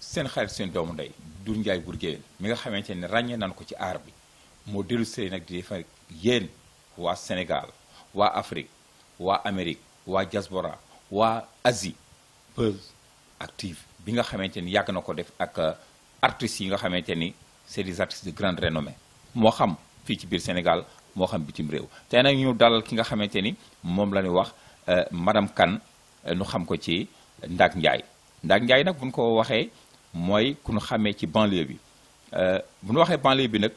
seen xarit seen doomu ndey Dour Ndiaye Bourguel mi nga xamante ne ràññee nañ ko ci aar bi moo dellu sëy nag di defar yéen waa Sénégal waa Afrique waa Amérique waa diaspora waa Asie Buzz Active bi nga xamante ni yàgg na ko def ak artistes yi nga xamante ni c'est des artistes de grande renommée moo xam fii ci biir Sénégal moo xam bitim réew tey nag ñu dalal ki nga xamante ni moom la ñuy wax madame Kane nu xam ko ci Ndack Ndiaye Ndack Ndiaye nag bu ñu ko waxee mooy ku ñu xamee ci banlieue bi bu ñu waxee banlieue bi nag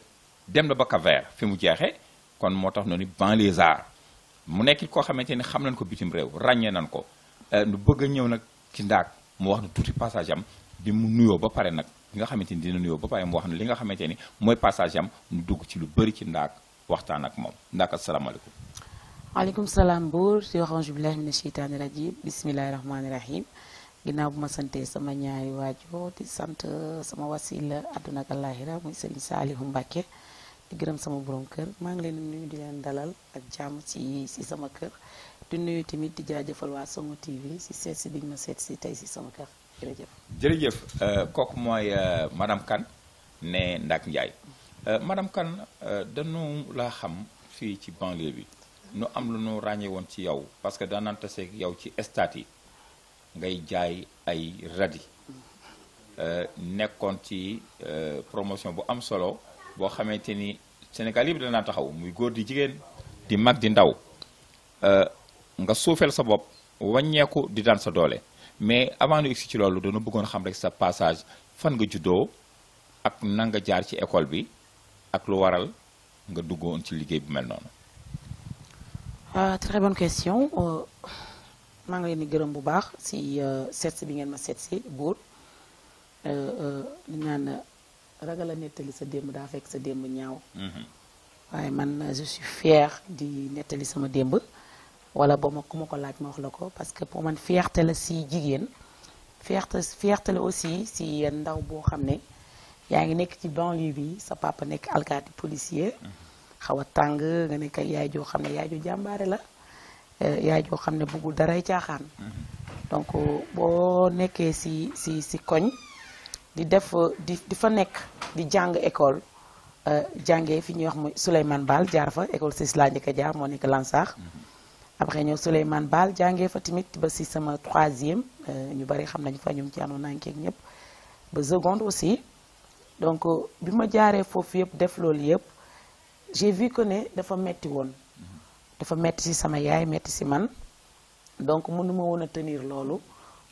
dem na ba Cap-Vert fi mu jeexee kon moo tax noonu banlieusard mu nekk koo xamante ni xam nañ ko bitim réew ràññee nañ ko nu bëgg a ñëw nag ci Ndack mu wax na tuuti passage am bi mu nuyoo ba pare nag bi nga xamante ni dina nuyoo ba pare mu wax ne li nga xamante ni mooy passage am nu dugg ci lu bëri ci Ndack waxtaan ak moom Ndack asalaamaaleykum. waaleykum salaam Buur di wax auzu billaahi mina sheytaani rajiim bismillaahi rahmaani rahiim ginnaaw bu ma santee sama ñaari waajur di sant sama wasila àdduna ak àllaaxira muy Sëriñ Saalihu Mbàkke di gërëm sama borom kër maa ngi leen di nuyu di leen dalal ak jàmm si sama kër di nuyu tamit di jaajëfal waa Songo TV si seet si biñ ma seet si tey si sama kër jërëjëf. jërëjëf kooku mooy madame Kane ne Ndack Ndiaye madame Kane dañu laa xam fii ci banlieue bi nu am lu nu ràññee woon ci yow parce que daanaan taseeg yow ci stade yi ngay jaay ay radi nekkoon ci promotion bu am solo boo xamante ni Sénégal yëpp danaa taxaw muy góor di jigéen di mag di ndaw nga suufeel sa bopp wàññeeku di daan sa doole mais avant nu egsi ci loolu dana bëggoon xam rek sa passage fan nga juddoo ak nan nga jaar ci école bi ak lu waral nga duggoon ci liggéey bu mel noonu. Très bonne question maa ngi leen di gërëm bu baax si seet si bi ngeen ma seet si Buur li naan ragal a nettali sa démb daa fekk sa démb ñaaw. waaye man je suis fière di nettali sama démb wala ba ma ku ma ko laaj ma wax la ko parce que pour man fierté la si jigéen fierté la aussi si ndaw boo xam ne yaa ngi nekk ci banlieue bi sa papa nekk alkaati policier xaw a tàng nga nekk yaay joo xam ne yaay joo jàmbaare la yaay joo xam ne bëggul daray caaxaan donc boo nekkee si koñ di def di fa nekk di jàng école jàngee fi ñuy wax mooy Souleymane Baal jaar fa école sis laa njëkk a jaar moo nekk Lansar après ñëw Souleymane Baal jàngee fa tamit ba si sama 3e ñu bari xam nañu fa ñoom ci anoon naa ngeeg ñëpp ba seconde aussi donc bi ma jaaree foofu yëpp def loolu yëpp j'ai vu que ne dafa metti woon dafa metti si sama yaay metti si man donc mënuma woon a tenir loolu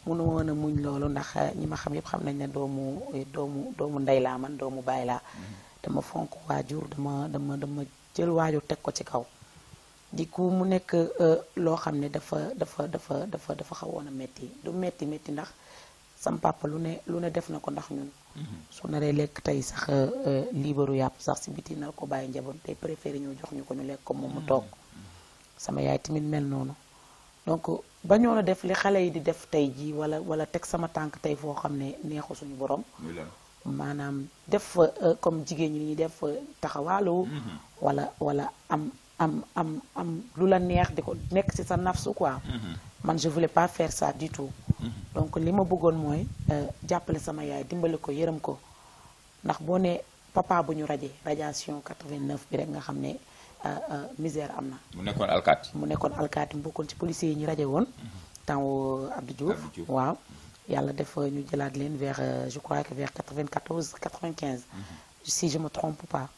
mënuma woon a muñ loolu ndax ñi ma xam yëpp xam nañ ne doomu ndey laa man doomu baay laa dama fonk waajur dama jël waajur teg ko ci kaw di ku mu nekk loo xam ne dafa xawoon a metti du metti ndax sam papa lu ne def na ko ndax ñun su naree lekk tey sax liibaru yàpp sax si biti nar ko bàyyi njaboot tey préféré ñu jox ñu ko ñu lekk ko moom mu toog sama yaay tamit mel noonu donc bañoon a def li xale yi di def tey jii wala teg sama tànk tey foo xam ne neexu suñu borom maanaam def comme jigéen ñi ñuy def taxawaalu wala am lu la neex di ko nekk ci sa nafsu quoi man je voulais pas faire ça du tout donc li ma bëggoon mooy jàppale sama yaay dimbali ko yërëm ko ndax boo ne papa bu ñu radiation 89 bi rek nga xam ne misère am na mu nekkoon alkaati mu bokkoon ci policiers yi ñu raje woon temps Abdou Diouf waaw yàlla def ñu jëlaat leen vers je crois que vers 94 95 si je me trompe pas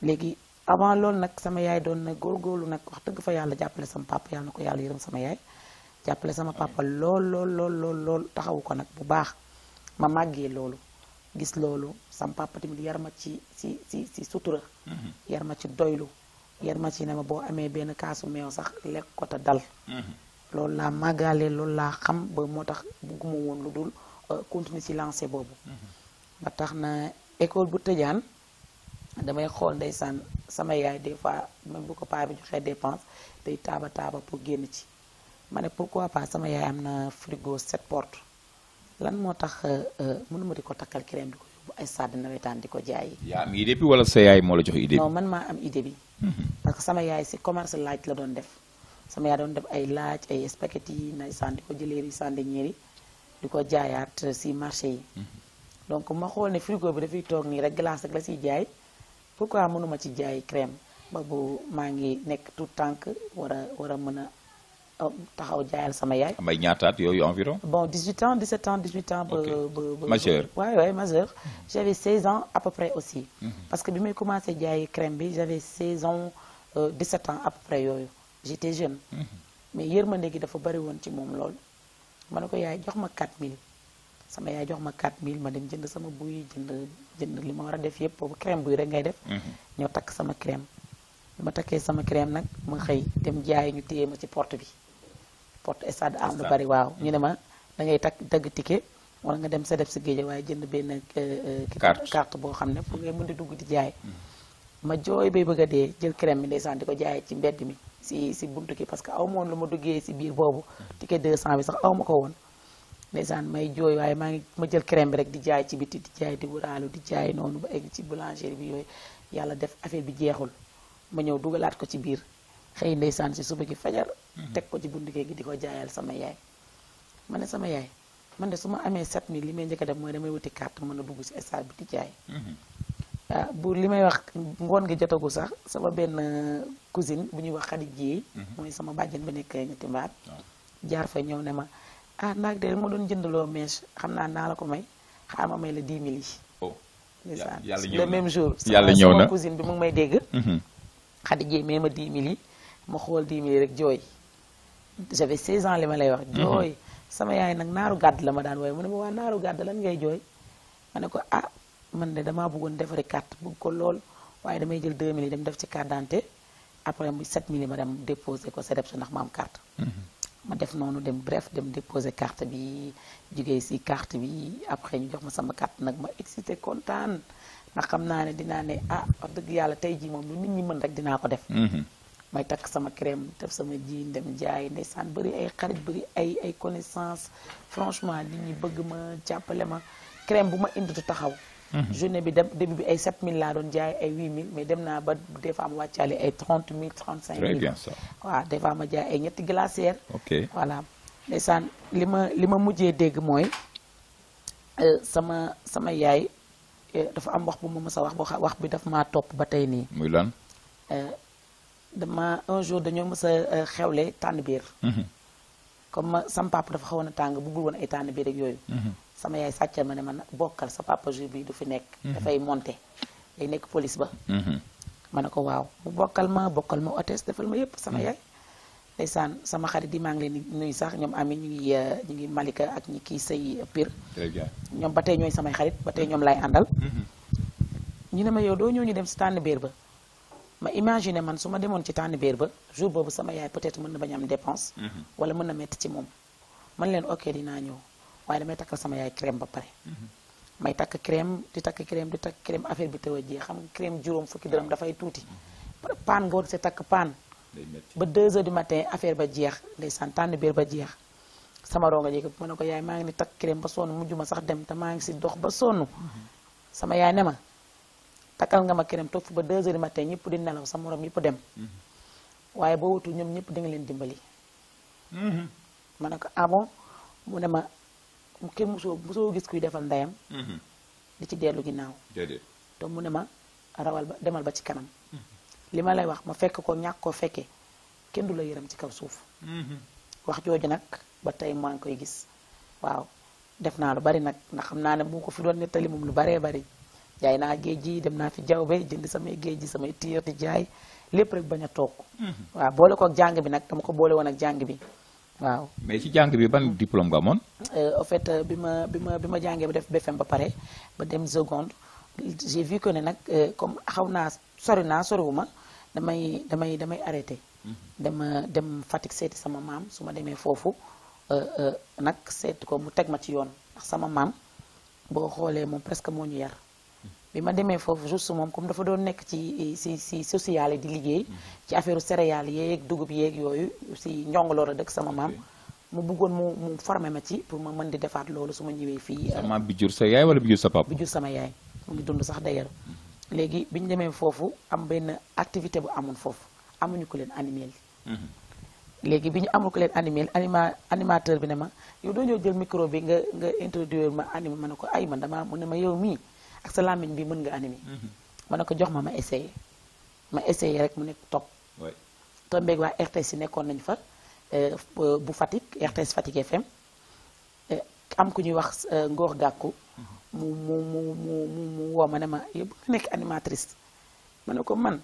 léegi avant loolu nag sama yaay doon na góorgóorlu nag wax dëgg fa yàlla jàppale sama papa yàlla na ko yàlla yërëm sama yaay jàppale sama papa lool taxawu ko nag bu baax ma màggee loolu gis loolu sama papa tamit yar ma ci sutura yar ma ci doylu yar ma ci ne ma boo amee benn kaasu meew sax lekk ko te dal loolu laa màggaale loolu laa xam ba moo tax bugguma woon lu dul continuer ci lancé boobu ba tax na école bu tëjaan damay xool ndeysaan sama yaay des fois même bu ko paa bi joxee dépense day taaba pour génn ci ma ne pourquoi pas sama yaay am na frigo 7 portes lan moo tax mënuma di ko takkal crème di ko ay stade nawetaan di ko jaay. yaa am idée bi wala sa yaay moo la jox idée bi. non man maa am idée bi. parce que sama yaay si commerce laaj la doon def. sama yaay doon def ay laaj ay spaghetti ndeysaan di ko jëlee yi sandinière yi di ko jaayaat si marché yi. donc ma xool ne frigo bi dafay toog nii rek glace rek la siy jaay pourquoi mënuma ci jaay crème boobu maa ngi nekk tout tànk war a mën a taxaw jaayal sama yaay. am ay ñaataat yooyu environ. bon 18 ans 17 ans 18 ans. ba majeur. ouais majeur. j'avais 16 ans à peu près aussi. parce que bi may commencé jaay crème bi j'avais 16 ans 17 ans à peu près yooyu j'étais jeune. mais yërmande gi dafa bari woon ci moom lool. ma ne ko yaay jox ma 4000 sama yaay jox ma 4000 ma dem jënd sama buy jënd li ma war a def yëpp boobu crème buy rek ngay def. ñoo takk sama crème. bi ma takkee sama crème nag ma xëy dem jaay ñu téye ma ci porte bi. porte stade am lu bari waaw ñu ne ma da ngay dagg ticket wala nga dem sa def si géej waaye jënd benn carte boo xam ne pour ngay mën di dugg di jaay. ma jooy bay bëgg a dee jël crème bi ndeysaan di ko jaay ci mbedd mi si buntu ki parce que aw ma woon lu ma duggee si biir boobu ticket 200 bi sax aw ma ko woon ndeysaan may jooy waaye ma jël crème bi rek di jaay ci biti di jaay di wuraalu di jaay noonu ba egg ci boulangerie bi yooyu yàlla def affaire bi jeexul ma ñëw dugalaat ko ci biir xëy ndeysaan si suba gi fajar teg ko ci buntu gi di ko jaayal sama yaay ma ne sama yaay man de su ma amee 7000 li may njëkk a def mooy damay wuti carte mën a dugg si stade bi di jaay bu li may wax ngoon gi jotagu sax sama benn cousine bu ñuy wax Khady Dieye mooy sama bàjjen bi nekk ñetti mbaat jaar fa ñëw ne ma ndaag de ma doon jëndaloo mèche xam naa la ko may xaar ma may la 10 000 yi le même jour yàlla ñëw na sama cousine bi mu ngi may dégg Khady Dieye may ma 10 000 yi ma xool 10 000 yi rek jooy j'avais 16 ans li ma lay wax jooy sama yaay nag naaru gàdd la ma daan wooye mu ne ma waa naaru gàdd lan ngay jooy ma ne ko man de damaa bëggoon defari carte bëgg ko lool waaye damay jël 2000 yi dem def ci carte d'identité après muy 7000 yi ma dem déposé ko CDEPS ndax ma am carte ma def noonu dem déposé carte bi jugee si carte bi après ñu jox ma sama carte nag ma excité kontaan ndax xam naa ne dinaa ne wax dëgg yàlla tey jii moom lu nit ñi mën rek dinaa ko def may takk sama crème def sama jiin dem jaay ndeysaan bëri ay xarit bëri ay connaissance franchement nit ñi bëgg ma jàppale ma crème bu ma indi du taxaw journée bi dem début bi ay 7000 laa doon jaay ay 8000 mais dem naa ba des fois ma wàccaale ay 30 000 35 000. très bien ça. waaw des fois ma jaay ay ñetti glacière. ok voilà ndeysaan li ma mujjee dégg mooy sama yaay dafa am wax bu ma mës a wax bi dafa maa topp ba tey nii. muy lan. dama un jour dañoo mës a xewle tànn biir. comme sama papa dafa xawoon a tàng bëggul woon ay tànn biir ak yooyu. sama yaay sàccal ma ne man bokkal sa papa jour bi du fi nekk dafay monter day nekk police ba ma ne ko waaw mu bokkal ma hôtesse defal ma yépp sama yaay ndeysaan sama xarit yi maa ngi leen di nuyu sax ñoom ami ñu ngi Malika ak ñi kii sëy Pire très bien ñoom ba tey ñooy samay xarit ba tey ñoom lay àndal ñu ne ma yow doo ñëw ñu dem si tànn biir ba ma imaginer man su ma demoon ci tànn biir ba jour boobu sama yaay peut-être mën na bañ am dépense wala mën na metti ci moom man leen ok dinaa ñëw waaye damay takkal sama yaay crème ba pare may takk crème di takk crème affaire bi taw a jeex xam nga crème juróom fukki dërëm dafay tuuti paan nga war see takk paan ba 2 heures du matin affaire ba jeex ndeysaan tànn biir ba jeex sama ronga jéeg ma ne ko yaay maa ngi ni takk crème ba sonn mujj ma sax dem te maa ngi si dox ba sonn sama yaay ne ma takkal nga ma crème toog fi ba 2 heures du matin ñëpp di nelaw sa morom ñëpp dem waaye boo wutul ñoom ñëpp di nga leen dimbali ma ne ko bon mu ne ma kenn mosoo gis kuy defal ndeyam di ci dellu ginnaaw te mu ne ma rawal ba demal ba ci kanam li ma lay wax ma fekk ko ñàkk koo fekkee kenn du la yërëm ci kaw suuf wax jooju nag ba tey maa ngi koy gis waaw def naa lu bari nag ndax xam naa ne bu ko fi doon nettali moom lu baree bari jaay naa géej gi dem naa fi jawbe jënd samay géej gi samay tiir di jaay lépp rek bañ a toog waaw boole ko ak jàng bi nag dama ko boole woon ak jàng bi waaw mais ci jàng bi ban diplôme nga amoon. en fait bi ma jàngee ba def BFM ba pare ba dem seconde j'ai vu que ne nag comme xaw naa soriwuma damay arrêté. dem Fatick seeti sama maam su ma demee foofu nag seeti ko mu teg ma ci yoon ndax sama maam boo xoolee moom presque moo ñu yar. bi ma demee foofu juste moom comme dafa doon nekk ci social yi di liggéey ci affaire céréales yeeg dugub yeeg yooyu ci njongoloor a dëkk sama maam mu bëggoon mu formé ma ci pour ma mën di defaat loolu su ma ñëwee fii. sa maam bi jur sa yaay wala bi jur sa papa. bi jur sama yaay mu ngi dund sax d'ailleurs. léegi bi ñu demee foofu am benn activité bu amoon foofu amuñu ko leen animé. léegi bi ñu amul ko leen animé animateur bi ne ma yow doo ñëw jël micro bi nga introduire ma animé ma ne ko ay man damaa mu ne ma yow mii ak sa làmmiñ bi mën nga animé. ma ne ko jox ma essayé rek mu nekk topp. tombeeg waa RTS yi nekkoon nañ fa bu Fatick RTS Fatick FM am ku ñuy wax Ngor Gàkku mu woo ma ne ma yow nga nekk animatrice ma ne ko man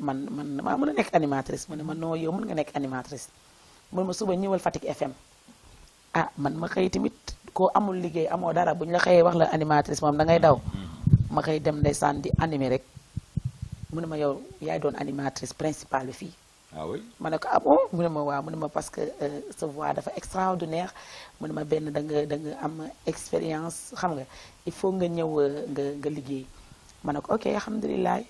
maa mën a nekk animatrice mu ne ma non yow mën nga nekk animatrice mun ma suba ñëwal Fatick FM ah man ma xëy tamit koo amul liggéey amoo dara bu ñu la xëyee wax la animatrice moom da ngay daw ma xëy dem ndeysaan di animé rek mu ne ma yow yaay doon animatrice principale bi fii. ah oui ma ne ko ah bon mu ne ma waaw mu ne ma parce que sa voix dafa extraordinaire mu ne ma benn da nga am expérience xam nga il faut nga ñëw nga liggéey ma ne ko ok alhamdulilah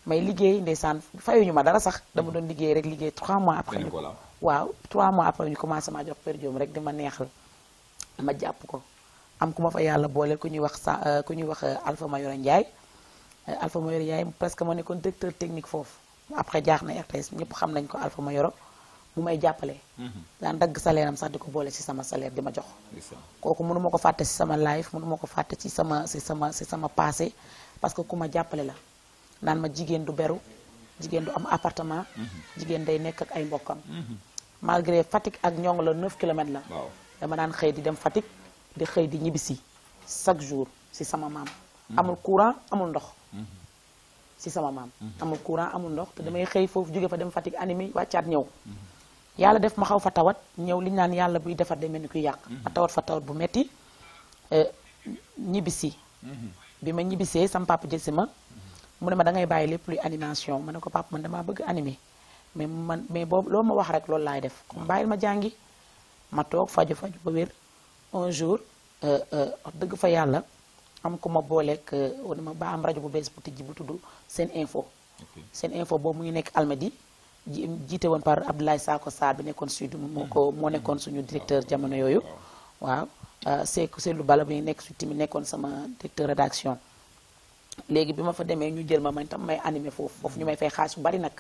may liggéey ndeysaan fayuñu ma dara sax dama doon liggéey rek liggéey 3 mois après. waaw 3 mois après ñu commencé maa jox per diem rek di ma neexal ma jàpp ko am ku ma fa yàlla booleel ku ñuy wax Alpha Mayoro Ndiaye. Alpha Mayoro Ndiaye presque moo nekkoon directeur technique foofu après jaax na RTS ñëpp xam nañ ko Alpha Mayoro mu may jàppale. daan dagg salaire am sax di ko boole ci sama salaire di ma jox. kooku mënu ma ko fàtte ci sama live mënu ma ko fàtte ci sama passé parce que ku ma jàppale la naan ma jigéen du beru jigéen du am appartement. jigéen day nekk ak ay mbokkam. malgré Fatick ak ñoŋ la 9 kilomètres la. dama daan xëy di dem Fatick di xëy di ñibbisi chaque jour ci sama maam. amul courant amul ndox. ci sama maam. amul courant amul ndox te damay xëy foofu jóge fa dem Fatick animé wàccaat ñëw. yàlla def ma xaw fa tawat ñëw li ñu naan yàlla buy defar day mel ni kuy yàq. ma tawat fa tawat bu metti ñibbisi. bi ma ñibbisee sama papa jël si ma. mu ne ma da ngay bàyyi lépp luy animation ma ne ko papa man damaa bëgg animé mais boobu loo ma wax rek loolu laay def comme bàyyil ma jàngi ma toog faju ba wér un jour wax dëgg fa yàlla. am ku ma booleeg ma ba am rajo bu bees bu tijji bu tudd Seen Info. Seen Info boobu mu ngi nekk Almadi jiite woon par Abdoulaye Sakho Sarr bi nekkoon sud moo nekkoon suñu directeur jamono yooyu. waaw Seydou Bala bi nekk su tamit nekkoon sama directeur rédaction. léegi bi ma fa demee ñu jël ma man tam may animé foofu ñu may fay xaalis bu bari nag.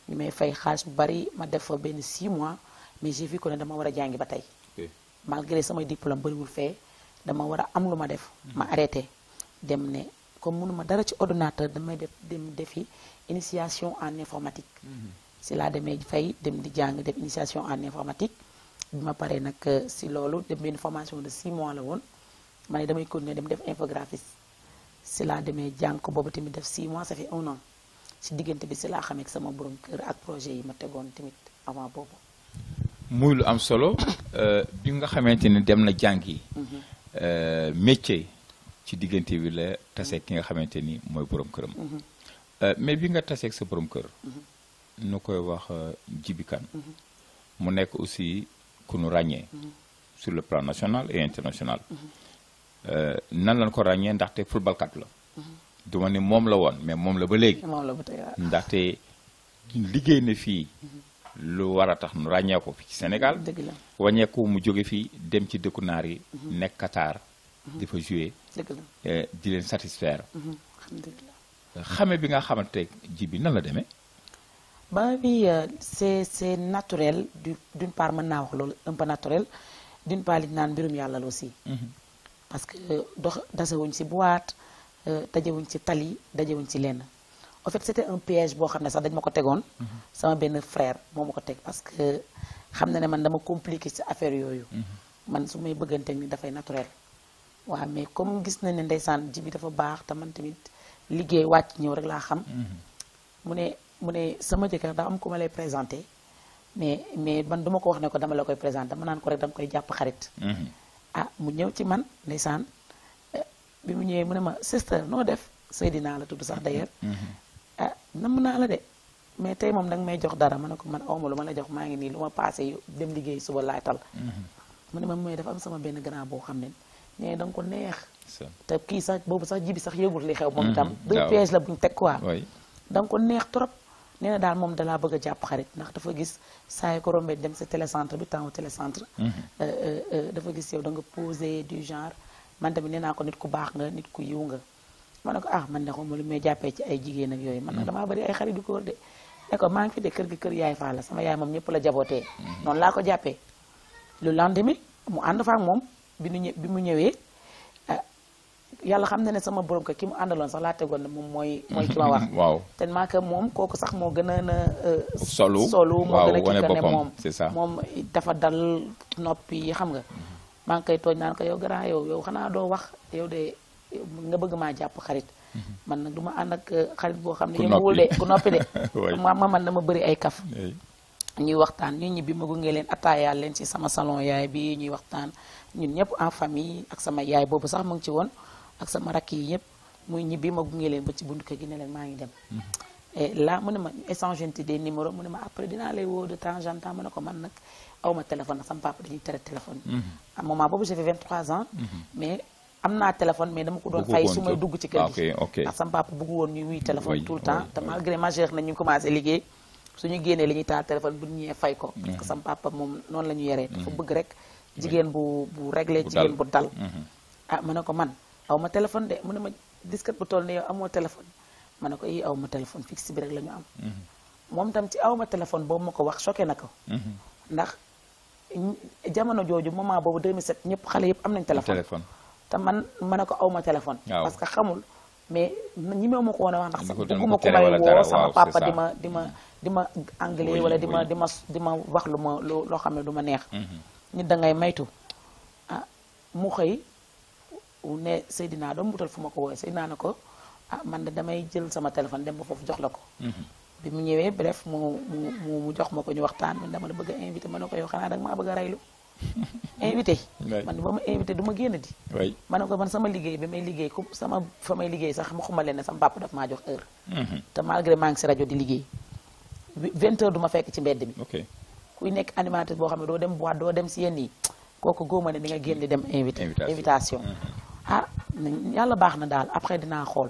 ñu may fay xaalis bu bari ma def fa benn 6 mois mais j'ai vu que ne dama war a jàngi ba tey. malgré samay diplôme bariwul fee. dama war a am lu ma def ma arrêté dem ne comme mënuma dara ci ordinateur damay dem defi initiation en informatique si laa demee fay dem di jàng def initiation en informatique bi ma paree nag si loolu dem benn formation de 6 mois la woon ma ne damay continuer dem def infographiste si laa demee jàng ko boobu tamit def 6 mois ça fait 1 an si diggante bi si laa xamee sama borom kër ak projet yi ma tegoon tamit avant boobu muy lu am solo bi nga xamante ne dem na jàngi métier ci diggante bi la tase ki nga xamante ni mooy borom këram. mais bi nga taseeg sa borom kër. nu koy wax Djiby Kane mu nekk aussi ku nu ràññee. sur le plan national et international. nan lañ ko ràññee ndaxte footballkat la. duma ni moom la woon mais moom la ba léegi. moom la ba tey ndaxte liggéey na fii. lu war a tax nu ràññee ko fi ci Sénégal. dëgg la wàññeeku mu jóge fii dem ci dëkku naar yi. nekk Qatar. di fa jouer. dëgg la di leen satisfaire. alhamdulilah. xame bi nga xamante Djiby nan la demee. ba bi c'est naturel d'une part mën naa wax loolu un peu naturel d'une part li ñu naan mbirum yàlla la aussi. parce que dasewuñ ci boîte dajewuñ ci tali dajewuñ ci lenn. en fait c'était un piège boo xam ne sax dañ ma ko tegoon. sama benn frère moo ma ko teg parce que xam na ne man dama compliqué ci affaire yooyu. man su may bëgganteeg ni dafay naturel. waaw mais comme gis nañ ne ndeysaan Djiby dafa baax te man tamit liggéey wàcc ñëw rek laa xam. mu ne sama jëkkër daa am ku ma lay présenté mais man duma ko wax ne ko dama la koy présenté dama naan ko rek dama koy jàpp xarit. ah mu ñëw ci man ndeysaan bi mu ñëwee mu ne ma sister noo def Seydina la tudd sax d'ailleurs. ah namm naa la de mais tey moom danga may jox dara ma ne ko man awma lu ma la jox maa ngi nii lu ma passé dem liggéey suba laay tal. mu ne ma mooy dafa am sama benn grand boo xam ne nee danga ko neex. te kii sax boobu sax Djiby sax yëgul li xew moom itam. deux pièges la buñ teg quoi. danga ko neex trop nee na daal moom dalaa bëgg a jàpp xarit ndax dafa gis saa yu ko rombee dem sa télécentre bi temps télécentre dafa gis yow da nga posé du genre man tamit nee naa ko nit ku baax nga nit ku yiw nga ma ne ko man de xawma lu may jàppee ci ay jigéen ak yooyu man nag damaa bëri ay xarit yu ko wër de ne ko maa ngi fi de kër gi kër yaay faa la sama yaay moom ñëpp la jabootee noonu laa ko jàppee le lendemain mu ànd fa ak moom bi mu ñëwee yàlla xam na ne sama borom ko ki mu àndaloon sax laa tegoon ne moom mooy ki ma wax waaw tellement que moom kooku sax moo gën a na solu moo gën a kii que ne moom c'est ça moom dafa dal noppi xam nga maa ngi koy tooñ naan ko yow grand yow xanaa doo wax yow de nga bëgg maa jàpp xarit man nag du ma ànd ak xarit boo xam ne yënguwul de ku noppi de man dama bëri ay kaf ñuy waxtaan ñu ñibbi ma gunge leen attaayaal leen ci sama salon yaay bi ñuy waxtaan ñun ñëpp en famille ak sama yaay boobu sax mu ngi ci woon ak sama rakk yi ñëpp muy ñibbi ma gunge leen ba ci buntu kër gi ne leen maa ngi dem et là mu ne ma échanger des numéros mu ne ma après dinaa lay woo de temps en temps ma ne ko man nag aw ma téléphone nag sama papa dañuy tere téléphone à moment boobu j'ai fait 23 ans mais am naa téléphone mais dama ko doon fay su may dugg ci kër gi ndax sama papa bëggu woon ñu wuy téléphone tout le temps te malgré majeur na ñu commencé liggéey suñu génnee li ñuy taal téléphone bu ñëwee fay ko parce que sama papa moom noonu la ñu yoree dafa bëgg rek jigéen bu réglé jigéen bu dal ma ne ko man aw ma téléphone de mu ne ma disket bu toll ne yow amoo téléphone ma ne ko yi aw ma téléphone fixe bi rek la ñu am moom tam ci aw ma téléphone boobu ma ko wax choqué na ko ndax jamono jooju moment boobu 2007 ñëpp xale yëpp am nañ téléphone te man ma ne ko aw ma téléphone parce que xamul mais ñimeew ma ko woon a wax ndax bëgguma ko may woo sama papa di ma anglais wala di ma wax lu ma loo xam ne du ma neex nit da ngay maytu mu xëy ne Seydina doom wutal fu ma ko woowee Seydina ne ko man de damay jël sama téléphone dem ba foofu jox la ko bi mu ñëwee bref mu jox ma ko ñu waxtaan man dama la bëgg a invité ma ne ko yow xanaa danga maa bëgg a reylu invité man ba ma invité du ma génn di ma ne ko man sama liggéey bi may liggéey ku sama fa may liggéey sax ma xuma leen ne sama papa daf maa jox heure te malgré maa ngi si rajo di liggéey 20 heures du ma fekk ci mbedd mi kuy nekk animateur boo xam ne doo dem boîte doo dem si yenn yi kooku góoma ne di nga génn di dem invitation yàlla baax na daal après dinaa xool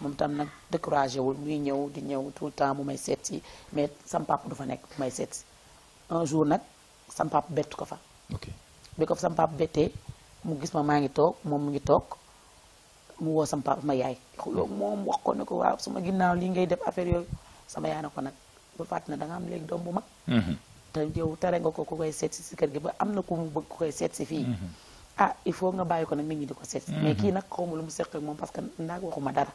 moom tam nag découragé wul muy ñëw di ñëw tout le temps mu may seet si mais sam papa du fa nekk mu may seet si un jour nag sam papa bett ko fa bi ko sam papa bettee mu gis ma maa ngi toog moom mu ngi toog mu woo sam papa ma yaay xuloo moom wax ko ne ko waaw sama ginnaaw lii ngay def affaire yooyu sama yaay na ko nag bu fàtt na da nga am léegi doom bu mag te yow tere nga ko ku koy seet si kër gi ba am na ku mu bëgg ku koy seet si fii il faut nga bàyyi ko nag nit ñi di ko seet si mais kii nag xawma lu mu seq ak moom parce que ndaag waxuma dara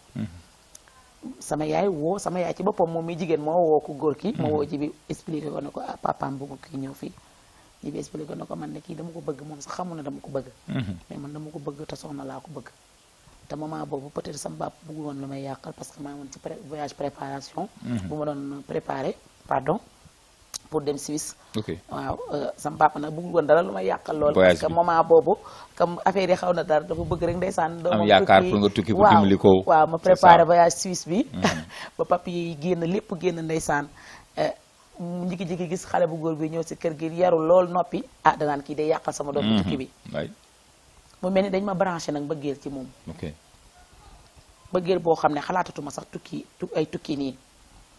sama yaay ci boppam moom mi jigéen moo woo ku góor ki moo woo ji bi expliqué ko ne ko papaam bëggul kii ñëw fii ji bi expliqué ko ne ko man ne kii dama ko bëgg moom sax xamul na dama ko bëgg mais man dama ko bëgg te soxna laa ko bëgg te moment boobu peut-être sama bapp bëggul woon lu may yàqal parce que maa ngi woon ci voyage préparation bu ma doon préparé pour dem Suisse waaw sama papa nag bëggul woon dara lu may yàqal lool parce que moment boobu comme affaire yi xaw na dara dafa bëgg rek ndeysaan doomam am yaakaar pour nga tukki pour dimbali ko waaw ma préparé voyage Suisse bi ba papier yi génn lépp génn ndeysaan mu njiki-jiki gis xale bu góor bi ñëw si kër gi yaru lool noppi danaan kii day yàqal sama doom tukki bi mu mel ni dañ ma branché nag bëggeel ci moom bëggeel boo xam ne xalaatatuma sax tukki nii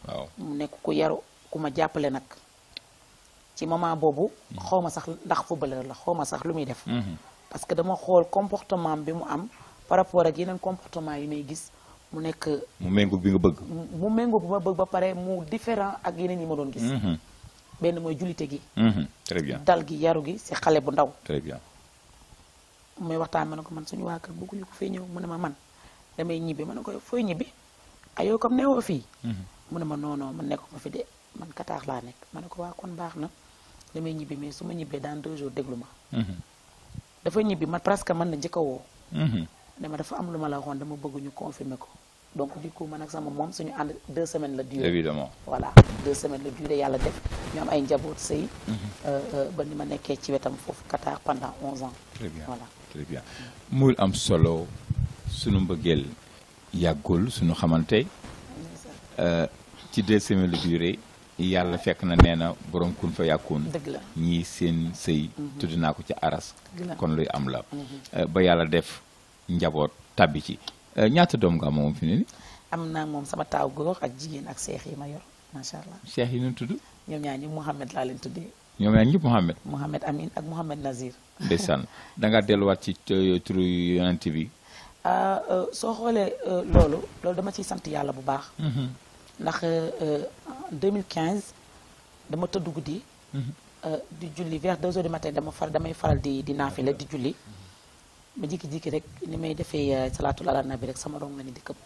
waaw mu nekk ku yaru ku ma jàppale nag ci moment boobu xaw ma sax ndax footballeur la xaw ma sax lu muy def parce que dama xool comportement bi mu am par rapport ak yeneen comportement yi may gis mu nekk mu méngoo bi nga bëgg mu méngoo bu ma bëgg ba pare mu différent ak yeneen yi ma doon gis benn mooy jullite gi très bien dal gi yaru gi si xale bu ndaw très bien muy waxtaan ma ne ko man suñu waa kër bëgguñu ko fee ñëw mu ne ma man damay ñibbi ma ne ko fooy ñibbi ayoo comme newoo fii mu ne ma non man nekk ma fi de man Qatar laa nekk ma ne ko waa kon baax na damay ñibbi mais su ma ñibbee dans 2 jours déglu ma dafa ñibbi man presque mën na njëkk a woo dama dafa am lu ma la waxoon dama bëgg ñu confirmer ko donc du coup man ak sama moom suñu ànd 2 semaines la durée évidemment voilà 2 semaines la durée yàlla def ñu am ay njaboot sëy ba ni ma nekkee ci wetam foofu Qatar pendant 11 ans très bien voilà très bien muy am solo suñu mbëggeel yàggul suñu xamante ci 2 semaines la durée yàlla fekk na nee na borom kun fa yàkkoon dëgg la ñii seen sëy tudd naa ko ci aras kon luy am la ba yàlla def njaboot tabbi ci ñaata doom nga am moom fi ne ni am naa moom sama taaw góor ak jigéen ak seex yi ma yor macha allah. cheikh yi ñu tudd. ñoom ñaar ñi Mouhamed laa leen tuddee. ñoom ñaar ñëpp Mouhamed. Mouhamed Amin ak Mouhamed Nazir. ndeysaan da ngaa delluwaat ci turu yonent bi. soo xoolee loolu dama ciy sant yàlla bu baax. ndax 2015 dama tëdd guddi. di julli vers 2 heures du matin damay faral di naafile di julli. ma jikki-jikki rek ni may defee salaatul ala nabi rek sama rong nga ni di këpp.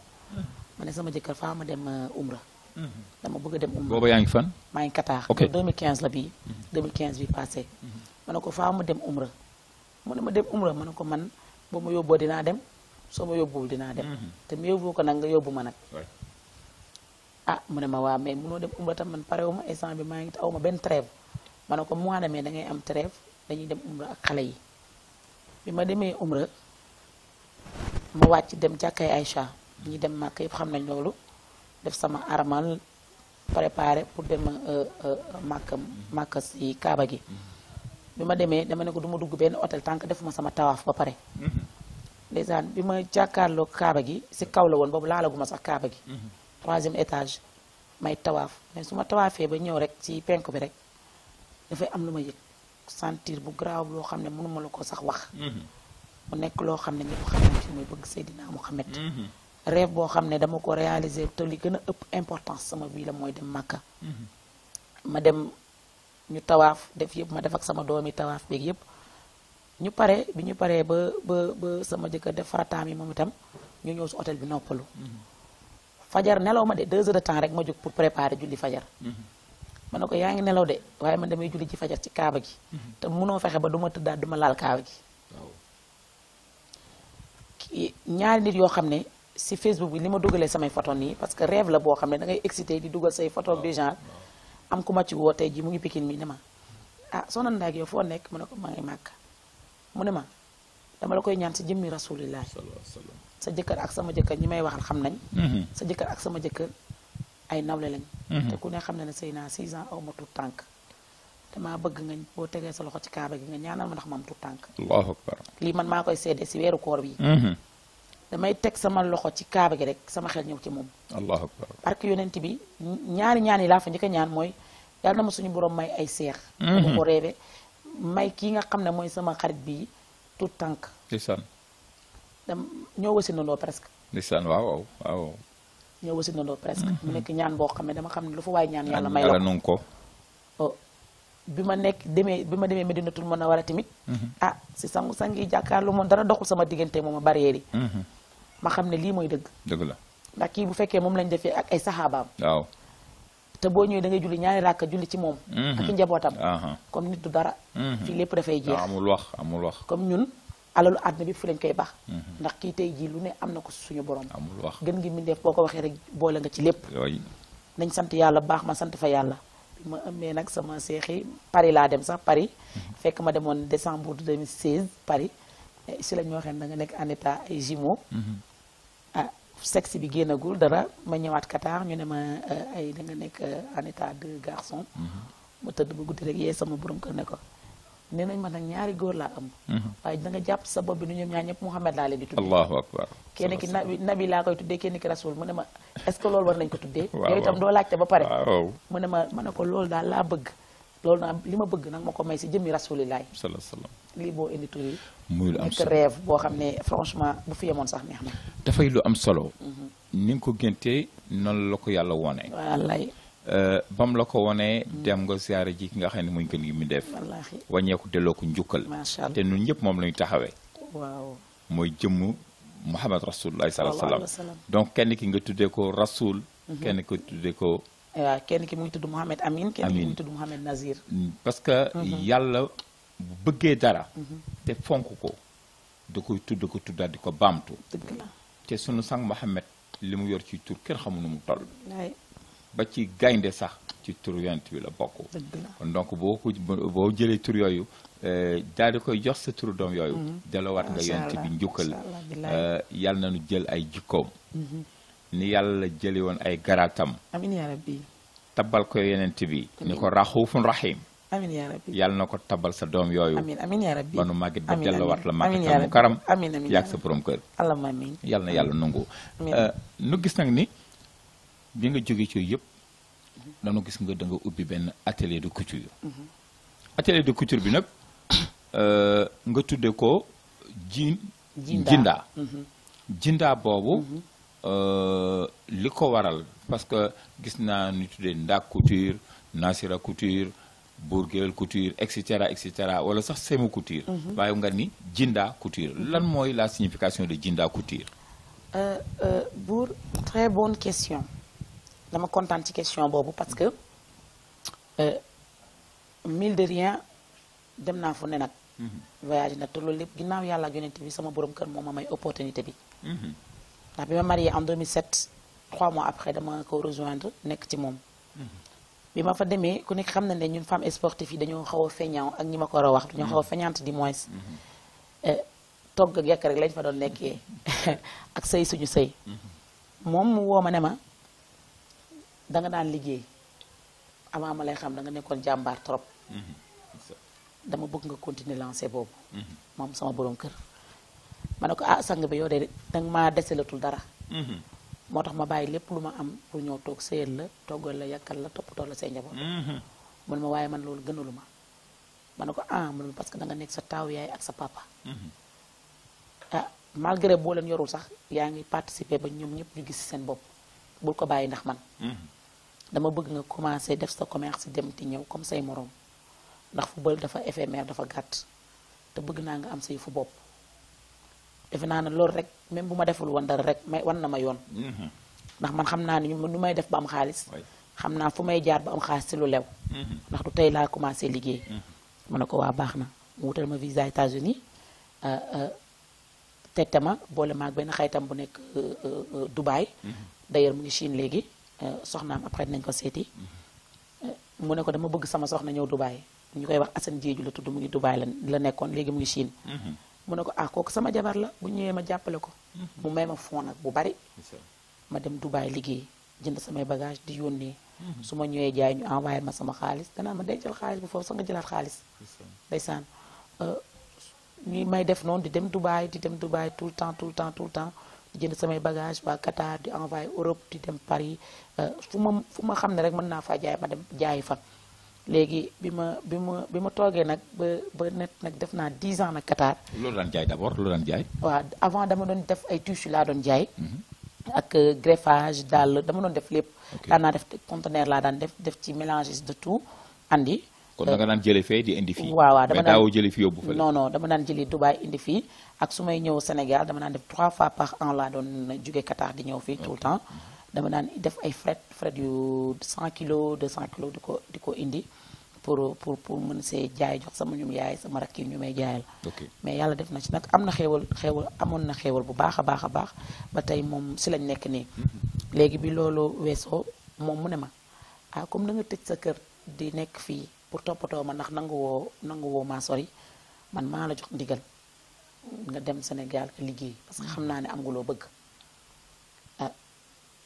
ma ne sama jëkkër faa ma dem umra. dama bëgg a dem umra. booba yaa ngi fan. maa ngi Qatar. ok 2015 la bii. 2015 bi passé. ma ne ko faa ma dem umra. mu ne ma dem umra ma ne ko man boo ma yóbboo dinaa dem soo ma yóbbuwul dinaa dem. te mu yóbbu ko nag nga yóbbu ma nag. ah mu ne ma waa mais munoo dem umra tam man parewu ma instant bi maa ngi aw ma benn trêve. ma ne ko mois de mai da ngay am trêve dañuy dem umra ak xale yi. bi ma demee umra ma wàcc dem jàkkay Aïcha ñi dem màkk yëpp xam nañ loolu def sama armal préparé pour dem màkk si kaaba gi. bi ma demee dama ne ko du ma dugg benn hôtel tant que defuma sama tawaaf ba pare. ndeysaan bi ma jàkkaarloo kaaba gi si kaw la woon boobu laalaguma sax kaaba gi. 3e étage may tawaaf mais su ma tawaafee ba ñëw rek ci penku bi rek dafay am lu ma yëg sentir bu garaaw loo xam ne mënuma la ko sax wax. mu nekk loo xam ne ñëpp xam nañ fi muy bëgg Seydina Mouhamed. rêve boo xam ne dama ko réaliser te li gën a ëpp importance sama vie la mooy dem Makka. ma dem ñu tawaaf def yëpp ma def ak sama doomi tawaaf beeg yëpp ñu pare bi ñu paree ba sama jëkkër def farataam yi moom itam ñu ñëw si hôtel bi noppalu. fajar nelaw ma de 2 heures de temps rek ma jóg pour préparer julli fajar. ma ne ko yaa ngi nelaw de waaye man damay julli ci fajar ci kaaba gi. te munoo fexe ba du ma tëddaat du ma laal kaaba gi. ñaari nit yoo xam ne si Facebook bi li ma dugalee samay photo nii parce que rêve la boo xam ne da ngay excité di dugal say photo du genre am ku ma ci woo tey ji mu ngi Pikine mi ne ma ah Soxna Nday ak yow foo nekk mu ne ko maa ngi màkk mu ne ma dama la koy ñaan si jëmmi rasulillah sa jëkkër ak sama jëkkër ñi may waxal xam nañ. sa jëkkër ak sama jëkkër ay nawle lañ. te ku ne xam na ne sëy naa 6 ans aw ma tuut tànk damaa bëgg nga boo tegee sa loxo ci kaaba gi nga ñaanal ma ndax ma am tuut tànk. allahu akbar. lii man maa koy seede si weeru koor bi. damay teg sama loxo ci kaaba gi rek sama xel ñëw ci moom. allahu akbar. parce que yonent bi ñaari ñaan yi laa fa njëkk a ñaan mooy yàlla na ma suñu borom may ay seex. dama ko réebe may kii nga xam ne mooy sama xarit bi tuut tànk. ndeysaan. ñoo wasinandoo presque. ndeysaan waaw waaw. ñoo wasinandoo presque. mu nekk ñaan boo xam ne dama xam ne lu fa waay ñaan yàlla may yàlla la nu ko. bi ma demee Medinatul Munawwara tamit. ah si sang yi jàkkaarloo moom dara doxul sama diggante moom a barrière yi. ma xam ne lii mooy dëgg. dëgg la. ndax kii bu fekkee moom lañ defee ak ay saxaabaam. waaw. te boo ñëwee da ngay julli ñaari ràkka julli ci moom. ak i njabootam. comme nit du dara. fii lépp dafay jeex. amul wax amul wax. comme ñun alalu àdduna bi fi lañ koy baax. ndax kii tey jii lu ne am na ko suñu borom. amul wax gën gi mbindeef boo ko waxee rek boole nga ci lépp. nañ sant yàlla baax ma sant fa yàlla. bi ma ëmmee nag sama seexi Paris laa dem sax Paris. fekk ma demoon décembre 2016 Paris. si la ñu waxee da nga nekk en état ay jumeaux. ah sexe bi génnagul dara ma ñëwaat Qatar ñu ne ma ay da nga nekk en état de garçon. ma tëdd ba guddi rek yee sama borom kër ne ko nee nañ ma nag ñaari góor laa ëmb. waaye da nga jàpp sa bopp bi nu ñoom ñaar ñëpp Mouhamed laa leen di tuddee. allahu akbar. kenn ki nabi laa koy tuddee kenn ki rasul mu ne ma est-ce que loolu war nañ ko tuddee. waaw yow itam doo laajte ba pare. waaw. mu ne ma ne ko loolu daal laa bëgg. loolu nag li ma bëgg nag ma ko may si jëmmi rasulilaay. salaam salaam. lii boo indi tur yi. muy lu am nekk solo rêve boo xam ne franchement bu fi yemoon sax neex na. dafay lu am solo. ni nga ko géntee noonu la ko yàlla wone. wallaay. bam la ko wonee dem nga siyaare ji ki nga xam ne muy gën gi mi def. wallaahi. wàññeeku delloo ko njukkal. macha allah te ñun ñëpp moom la ñu taxawee. waaw. mooy jëmm Muhammad rasulullah sallallahu alayhi wa sallam. sallam. donc kenn ki nga tuddee ko rasul. kenn ko tuddee ko. waaw kenn ki mu ngi tudd Mouhamed Amin. kenn ki mu Amin. ngi tudd Mouhamed Nazir. parce que yàlla bu bëggee dara. te fonk ko da koy tudd ko tuddaat di ko baamtu. dëgg la. te sunu sang Muhammad li mu yor ci tur kenn xamu nu mu toll. waay ba ci gaynde sax ci tur yonent bi la bokk. dëgg la. kon donc boo jëlee tur yooyu daal di koy jox sa turu doom yooyu. delloowaat nga macha yonent bi allah, njukkal. macha allah, billaay. yàlla na nu jël ay jikkoom. ni yàlla jëli woon ay garaatam. amin yaa rabbi. tabal ko yonent bi. ni ko raxuufun rahim. amin yaa rabbi. yàlla na ko tabal sa doom yooyu. amin amin yaa rabbi. ba nu màggit ba Amin, delloowaat la amin. màggital Amin yaa mu rabbi. karam. Amin, amin, yàgg yaa sa borom kër. allahumma amin. yàlla na yàlla nangu. Amin. nu gis nag ni bi nga jóge ci yëpp dañu gis nga da nga ubbi benn atelier de couture. atelier de couture bi nag nga tudde ko jinda jinda boobu li ko waral parce que gis naa ñu tuddee Ndak couture Nasira couture Bourguel couture et cetera wala sax Sémou couture. waaye nga ni jinda couture lan mooy la signification de jinda couture. Bour, très bonne question dama kontaan ci question boobu parce que mille de rien dem naa fu ne nag. voyage nag te loolu lépp ginnaaw yàlla ak yonent bi sama borom kër moo ma may opportunité bi. ndax bi ma marié en 2007 3 mois après dama ko rejoindre nekk ci moom. bi ma fa demee ku nekk xam na ne ñun femmes sportives yi dañoo xaw a feñaaw ak ñi ma ko war a wax dañoo xaw a feñaante du moins. togg ak yàkk rek lañ fa doon nekkee ak sëy suñu sëy. moom mu woo ma ne ma danga daan liggéey avant ma lay xam da nga nekkoon jàmbaar trop. dama bëgg nga continuer lancer boobu. moom sama borom kër. ma ne ko ah sang bi yow de danga maa deselatul dara. moo tax ma bàyyi lépp lu ma am pour ñëw toog sëyal la toggal la yàkkal la toppatoo la say njaboot. mun ma waaye man loolu gënalu ma. ma ne ko ah mun parce que da nga nekk sa taaw yaay ak sa papa. ah malgré boo leen yorul sax yaa ngi participer ba ñoom ñëpp ñu gis seen bopp bul ko bàyyi ndax man. dama bëgg nga commencer def sa commerce dem ti ñëw comme say morom ndax football dafa éphémère dafa gàtt te bëgg naa nga am say fu bopp. defe naa ne loolu rek même bu ma deful woon dara rek may wan na ma yoon. ndax man xam naa ni nu may def ba am xaalis. xam naa fu may jaar ba am xaalis ci lu lew. ndax du tey laa commencé liggéey. ma ne ko waa baax na mu wutal ma visa États-Unis tette ma boole ma ak benn xaytam bu nekk Dubaï. d'ailleurs mu ngi Chine léegi soxnaam après dinañ ko seeti. mu ne ko dama bëgg sama soxna ñëw Dubaï ñu koy wax Assane Diédhiou la tudd mu ngi Dubaï la nekkoon léegi mu ngi Chine. mu ne ko ah kooku sama jabar la bu ñëwee ma jàppale ko. mu may ma fond nag bu bari. ma dem Dubaï liggéey jënd samay bagage di yónnee. su ma ñëwee jaay ñu envoyé ma sama xaalis danaa ma dencal xaalis bu foofu sax nga jëlaat xaalis. ndeysaan ñuy may def noonu di dem Dubaï tout le temps di jënd samay bagage waa Qatar di envoyé Europe di dem Paris fu ma xam ne rek mën naa faa jaay ma dem jaayi fa. léegi bi ma toogee nag ba net nag def naa 10 ans nag Qatar. loolu daan jaay d'abord loolu daan jaay. waaw avant dama doon def ay tissus laa doon jaay. ak greffage daal dama doon def lépp. daan naa def conteneur laa daan def ci mélange de tout andi. kon da nga daan jëlee fee di indi fii. waaw dama daan daawoo jëlee fii yóbbu fële. non dama daan jëlee Dubaï indi fii ak su may ñëw Sénégal dama daan def 3 fois par an laa doon jóge Qatar di ñëw fii tout le temps. dama daan def ay fret yu 100 kilos 200 kilos di ko indi. pour mën see jaay jox sama ñum yaay sama rakk yi ñu may jaayal. mais yàlla def na ci nag am na xéewal amoon na xéewal bu baax a baax ba tey moom si lañ nekk nii. léegi bi loolu weesoo moom mu ne ma ah comme na nga tëj sa kër di nekk fii pour toppatoo ma ndax nangu woo maa sori man maa la jox ndigal nga dem Sénégal ka liggéey parce que xam naa ne am nga loo bëgg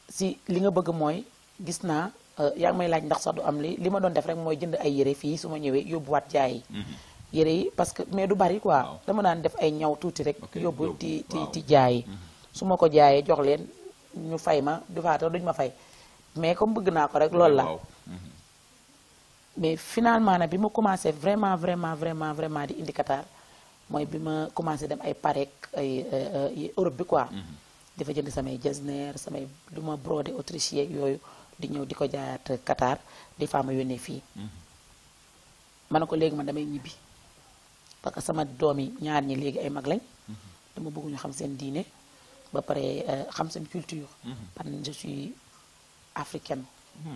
si li nga bëgg mooy gis naa. yaa ngi may laaj ndax sax du am li ma doon def rek mooy jënd ay yére fii su ma ñëwee yóbbuwaat jaay yi. yére yi parce que mais du bari quoi. dama daan def ay ñaw tuuti rek. yóbbu ti jaay yi. su ma ko jaayee jox leen ñu fay ma du faata duñ ma fay mais comme bëgg naa ko rek loolu la. mais finalement nag bi ma commencé vraiment di indi Qatar mooy bi ma commencé dem ay Paris ay Europe bi quoi. dafa jënd samay jesner samay lu ma brodé autrichien yooyu. di ñëw di ko jaayaat Qatar des fois ma yónnee fii. ma ne ko léegi man damay ñibbi parce que sama doom yi ñaar ñi léegi ay mag lañ. dama bëgg ñu xam seen diine ba pare xam seen culture. parce que je suis africaine.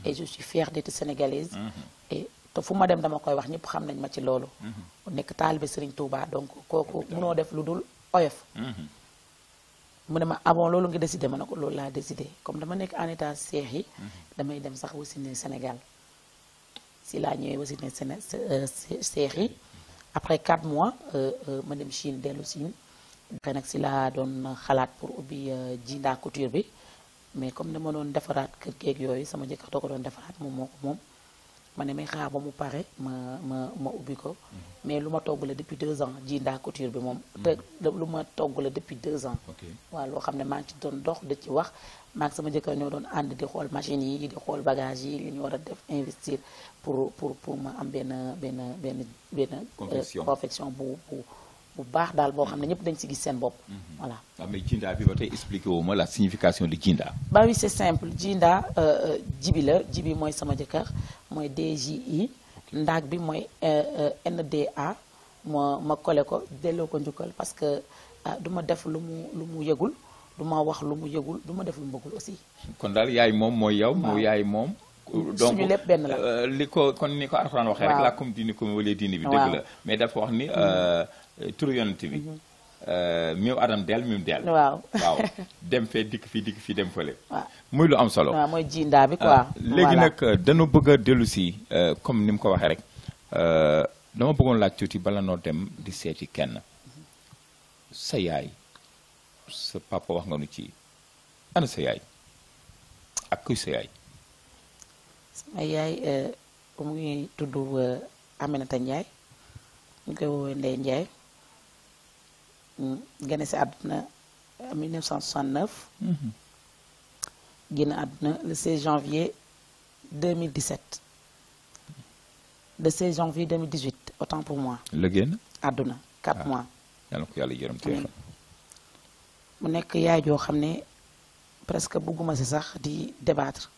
et je suis fière d'être sénégalaise. et te fu ma dem dama koy wax ñëpp xam nañ ma ci loolu. nekk taalibe Serigne Touba donc kooku mënoo def lu dul oyof. mu ne ma avant loolu nga décidé ma ne ko loolu laa décidé comme dama nekk en état seex yi. damay dem sax wasine Sénégal si laa ñëwee wasine seex yi après 4 mois ma dem Chine dellu Chine. après nag si laa doon xalaat pour ubbi jinda couture bi mais comme dama doon defaraat kër geeg yooyu sama jëkkër doo ko doon defaraat moom moo ko moom. ma ne may xaar ba mu pare ma ubbi ko. mais lu ma togg la depuis 2 ans jinda couture bi moom. te lu ma togg la depuis 2 ans. waaw loo xam ne maa ngi ci doon dox di ci wax maag sama jëkkër ñoo doon ànd di xool machines yi di xool bagage yi li ñu war a def investir pour ma am benn confection bu baax daal boo xam ne ñëpp dañ si gis seen bopp. voilà. waaw mais Djinda bi ba tey expliqué wu ma la signification de Djinda. bah oui c'est simple Djinda jibi la jibi mooy sama jëkkër mooy DJI ndaag bi mooy NDA ma collé ko delloo ko njukkal parce que du ma def lu mu yëgul du ma wax lu mu yëgul du ma def lu mu bëggul aussi. kon daal yaay moom mooy yow. moo yaay moom. donc suñu lépp benn la. li ko kon ni ko Alxuraan waxee rek. la comme dini ko wala diini bi. dëgg la mais dafa wax ni turu yonent bi. miw adam del miw del. waaw dem fee dikk fii dem fële. waaw muy lu am solo. waaw mooy Djinda bi quoi. léegi nag dañu bëgg a dellu si comme ni mu ko waxee rek dama bëggoon laaj tuuti bala noo dem di seeti kenn sa yaay sa papa wax nga nu ci ana sa yaay ak kuy sa yaay. sama yaay mu ngi tudd Aminata Ndiaye ñu koy woowee Ndeye Ndiaye gane si àdduna 1969 génn àdduna le 16 janvier 2017 le 16 janvier 2018 autant pour moi. la génn àdduna 4 mois. yàlla ko yàlla yërëm te mu nekk yaay joo xam ne presque bëgguma si sax di débattre.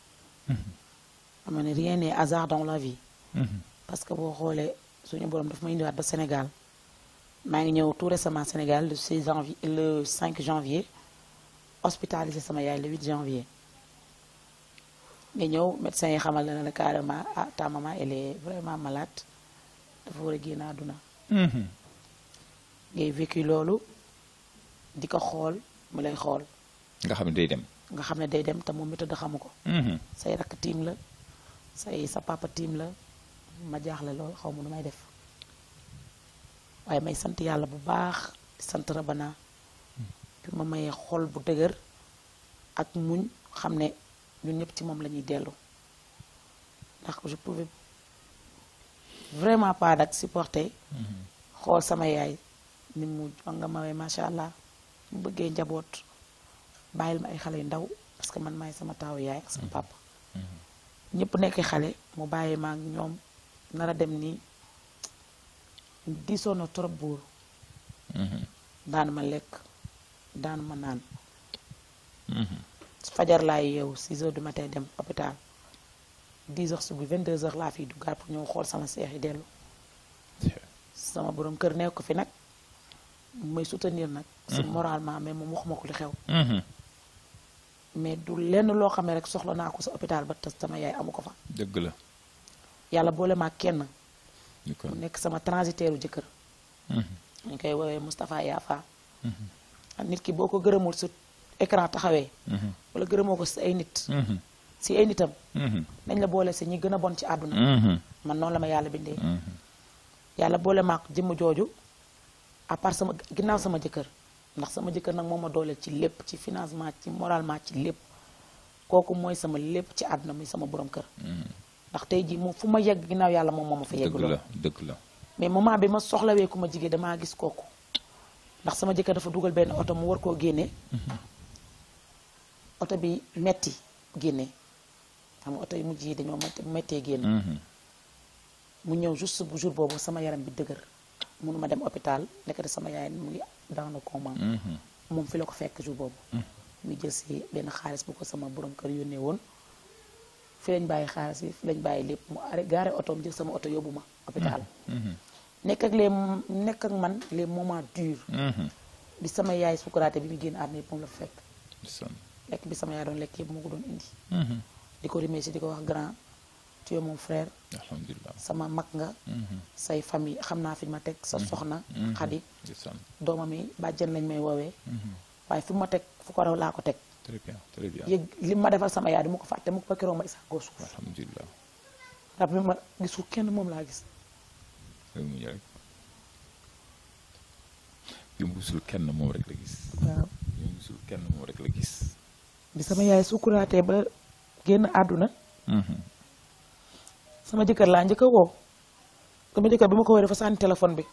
xam ne rien n'est hasard dans la vie. parce que boo xoolee suñu borom daf ma indiwaat ba Sénégal maa ngi ñëw tout récemment Sénégal le 6 janvier le 5 janvier hospitalisé sama yaay le 8 janvier. nga ñëw médecin yi xamal na ne carrément ta maman elle est vraiment malade dafa war a génn àdduna. ngay vécu loolu di ko xool mu lay xool. nga xam ne day dem. nga xam ne day dem te moom mi tëdd xamu ko. say rakk tiim la sa papa tiim la ma jaaxle lool xaw ma nu may def waaye may sant yàlla bu baax di sant Rabana bi ma mayee xol bu dëgër ak muñ xam ne ñun ñëpp ci moom la ñuy dellu ndax je pouvais vraiment pas nag supporter xool sama yaay ni mu nga mawee macha allah mu bëggee njaboot bàyyil ma ay xale yu ndaw parce que man maay sama taawu yaay ak sama papa ñëpp nekk xale mu bàyyi ma ak ñoom nar a dem nii diisoo na trop buur daan ma lekk daan ma naan fajar laay yeewu 6 heures du matin dem hôpital 10 heures subi 22 heures laa fiy duggaat pour ñëw xool sama seex yi dellu sama borom kër nekk ko fi nag may soutenir nag si moralement mais moom waxuma ko li xew mais du lenn loo xam ne rek soxla naa ko sa hôpital ba te sama yaay amu ko fa. dëgg la. yàlla boole ma kenn. mu nekk sama transitaire jëkkër. ñu koy woowee Moustapha Yafa. nit ki boo ko gërëmul sa écran taxawee. wala gërëmoo ko si ay nit. si ay nitam. nañ la boole si ñi gën a bon ci àdduna. man noonu la ma yàlla bindee. yàlla boole ma ak jëmm jooju à part sama ginnaaw sama jëkkër. ndax sama jëkkër nag moo ma dooleel ci lépp ci financement ci moralement ci lépp kooku mooy sama lépp ci àdduna muy sama borom kër. ndax tey jii moom fu ma yegg ginnaaw yàlla moom moo ma fa yegg loolu. dëgg la mais moment bi ma soxlawee ku ma jigee damaa gis kooku ndax sama jëkkër dafa dugal benn oto mu war koo génne. oto bi metti génne xam nga oto yi mujj yi dañoo mettee génne. mu ñëw juste bu jour boobu sama yaram bi dëgër mënuma dem hôpital nekk sama yaay mu ngi dans le coma. moom fi la ko fekk jour boobu. muy jël si benn xaalis bu ko sama borom kër yónnee woon fi lañ bàyyi xaalis bi fi lañ bàyyi lépp mu gaare otoom jël sama oto yóbbu ma hôpital. nekk ak man les moments durs. bi sama yaay sukuraate bi mu génn àdduna yëpp moom la fa fekk. lekk bi sama yaay doon lekk yëpp moo ko doon indi. di ko remercier di ko wax grand tu es mon frère. alhamdulilah sama mag nga. say famille xam naa fi ma teg sa soxna. Xadi doomam yi bàjjen lañ may woowee. waaye fi ma teg fu ko raw laa ko teg. très bien très bien yëg li ma defal sama yaay du ma ko fàtte mu ko ba keroog ma isa koo suuf. alhamdulilah. rab bi ma gisul kenn moom laa gis. bi mu gisul kenn moom rek la gis. waaw bi mu gisul kenn moom rek la gis. bi sama yaay sukuraatee ba génn àdduna. sama jëkkër laa njëkk a woo sama jëkkër bi ma ko woowee dafa sànni téléphone bi.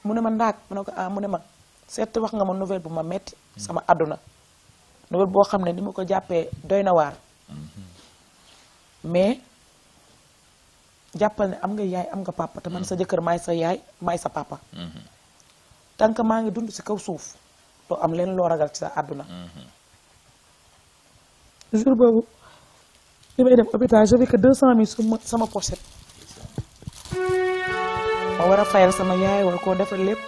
mu ne ma ndaak mu ne ko mu ne ma seet wax nga ma nouvelle bu ma metti sama àdduna nouvelle boo xam ne ni ma ko jàppee doy na waar mais jàppal ne am nga yaay am nga papa te man sa jëkkër maay sa yaay maay sa papa tant que maa ngi dund ci kaw suuf doo am leen loo ragal ci sa àdduna jour boobu li may dem hôpital j'avais que 200 000 sama pochette ma war a fayal sama yaay war koo defal lépp